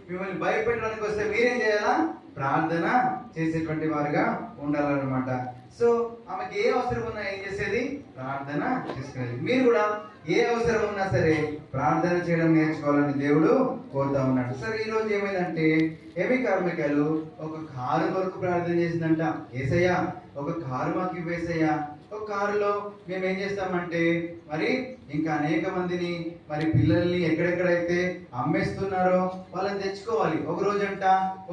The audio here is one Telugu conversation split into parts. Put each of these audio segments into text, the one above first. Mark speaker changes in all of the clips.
Speaker 1: మిమ్మల్ని భయపెట్టడానికి వస్తే మీరేం చేయాలా? ప్రార్థన చేసేటువంటి వారుగా ఉండాలన్నమాట. సో ఆమెకి ఏ అవసరం ఉన్నా ఏం చేసేది? ప్రార్థన చేసుకునేది. మీరు కూడా ఏ అవసరం ఉన్నా సరే ప్రార్థన చేయడం నేర్చుకోవాలని దేవుడు కోరుతా ఉన్నాడు. సరే, ఈ రోజు ఏమైందంటే ఏమి కార్మికులు ఒక కారు కొరకు ప్రార్థన చేసిందంట. ఏసయ్యా, ఒక కారు మాకు ఇవ్వేసయ్యా. ఒక కారులో మేము ఏం చేస్తామంటే మరి ఇంకా అనేక మందిని మరి పిల్లల్ని ఎక్కడెక్కడైతే అమ్మేస్తున్నారో వాళ్ళని తెచ్చుకోవాలి. ఒక రోజంట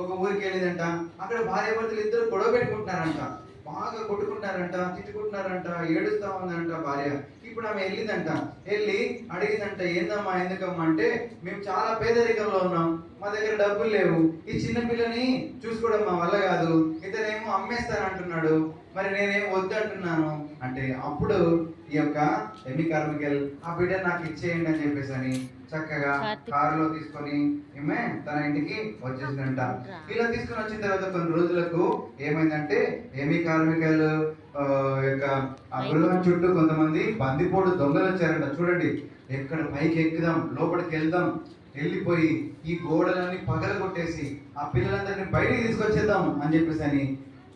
Speaker 1: ఒక ఊరికి వెళ్ళిందంట. అక్కడ భార్యాభర్తలు ఇద్దరు గొడవ పెట్టుకుంటున్నారంట, బాగా కొట్టుకుంటారంట, తిట్టుకుంటున్నారంట, ఏడుస్తా ఉందంట భార్య. ఇప్పుడు ఆమె వెళ్ళిందంట, వెళ్ళి అడిగిందంట, ఏందమ్మా ఎందుకమ్మా అంటే, మేము చాలా పేదరికంలో ఉన్నాం, మా దగ్గర డబ్బులు లేవు, ఈ చిన్న పిల్లని చూసుకోవడం మా వల్ల కాదు, ఇతనేమో అమ్మేస్తానంటున్నాడు, మరి నేనేం వద్దంటున్నాను అంటే, అప్పుడు ఈ యొక్క ఎమి కార్మికల్ ఆ బిడ్డ నాకు ఇచ్చేయండి అని చెప్పేసి అని చక్కగా కారులో తీసుకొని ఈమె తన ఇంటికి వచ్చేసిందంట. ఇలా తీసుకొని వచ్చిన తర్వాత కొన్ని రోజులకు ఏమైందంటే ఏమి కార్మికులు యొక్క ఆ గృహం చుట్టూ కొంతమంది బందిపోటు దొంగలు వచ్చారంట. చూడండి, ఎక్కడ పైకి ఎక్కుదాం, లోపలికి వెళ్దాం, వెళ్ళిపోయి ఈ గోడలన్నీ పగలగొట్టేసి ఆ పిల్లలందరినీ బయటికి తీసుకొచ్చేద్దాం అని చెప్పేసి అని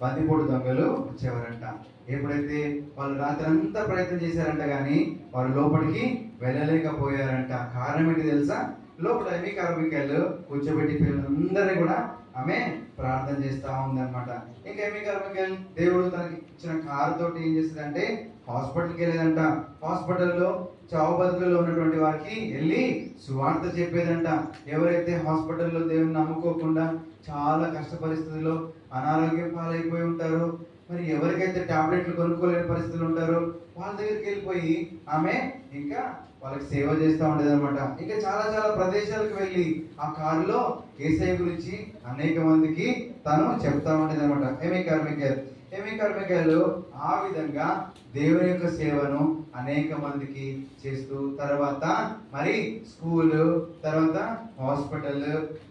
Speaker 1: బందిపోటు దొంగలు వచ్చేవారంట. ఎప్పుడైతే వాళ్ళు రాత్రి అంతా ప్రయత్నం చేశారంట, కానీ వారు లోపలికి వెళ్ళలేకపోయారంట. కారణం ఏంటి తెలుసా? లోపల ఎమి కార్మికులు కూర్చోబెట్టి పిల్లలందరినీ కూడా ఆమె ప్రార్థన చేస్తా ఉందన్నమాట. ఇంకా ఎమి కార్మికులు దేవుడు తనకి ఇచ్చిన కారు తోటి ఏం చేస్తుందంటే హాస్పిటల్కి వెళ్ళేదంట. హాస్పిటల్లో చావు బతుకుల్లో ఉన్నటువంటి వారికి వెళ్ళి సువార్త చెప్పేదంట. ఎవరైతే హాస్పిటల్లో దేవుని నమ్ముకోకుండా చాలా కష్ట పరిస్థితుల్లో అనారోగ్యం పాలైపోయి ఉంటారో, మరి ఎవరికైతే టాబ్లెట్లు కొనుక్కోలేని పరిస్థితులు ఉంటారో వాళ్ళ దగ్గరికి వెళ్ళిపోయి ఆమె ఇంకా వాళ్ళకి సేవ చేస్తూ ఉండేది అనమాట. ఇంకా చాలా చాలా ప్రదేశాలకు వెళ్ళి ఆ కారులో యేసయ్య గురించి అనేక మందికి తను చెప్తా ఉండేది అనమాట. ఏమి కార్మికులు ఆ విధంగా దేవుని యొక్క సేవను అనేక మందికి చేస్తూ తర్వాత మరి స్కూలు, తర్వాత హాస్పిటల్,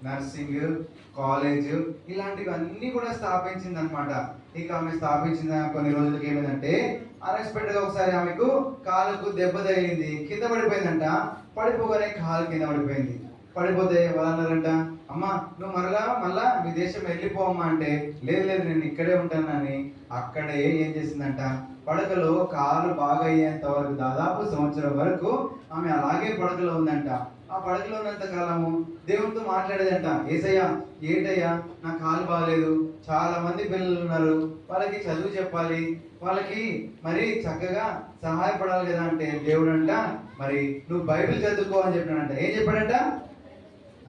Speaker 1: నర్సింగ్, కాలేజ్ ఇలాంటివి అన్ని కూడా స్థాపించింది అనమాట. ఇక ఆమె స్థాపించిన కొన్ని రోజులకి ఏమైందంటే అన్ఎక్స్పెక్టెడ్ గా ఒకసారి ఆమెకు కాలుకు దెబ్బ తగిలింది, కింద పడిపోయిందంట. పడిపోగానే కాలు కింద పడిపోయింది. పడిపోతే వాళ్ళన్నారంట, అమ్మా నువ్వు మళ్ళా మీ దేశం వెళ్ళిపోమ్మా అంటే, లేదు లేదు నేను ఇక్కడే ఉంటానని అక్కడే ఏం చేసిందంట, పడకలో కాలు బాగా అయ్యేంత వరకు దాదాపు సంవత్సరం వరకు ఆమె అలాగే పడకలో ఉందంట. ఆ పడకలో ఉన్నంత కాలము దేవునితో మాట్లాడేదంట, ఏసయ్యా ఏంటయ్యా నా కాలు బాగలేదు, చాలా మంది పిల్లలు ఉన్నారు, వాళ్ళకి చదువు చెప్పాలి, వాళ్ళకి మరి చక్కగా సహాయపడాలి కదా అంటే దేవుడు అంట మరి నువ్వు బైబిల్ చదువుకో అని చెప్పాడంట. ఏం చెప్పాడంట?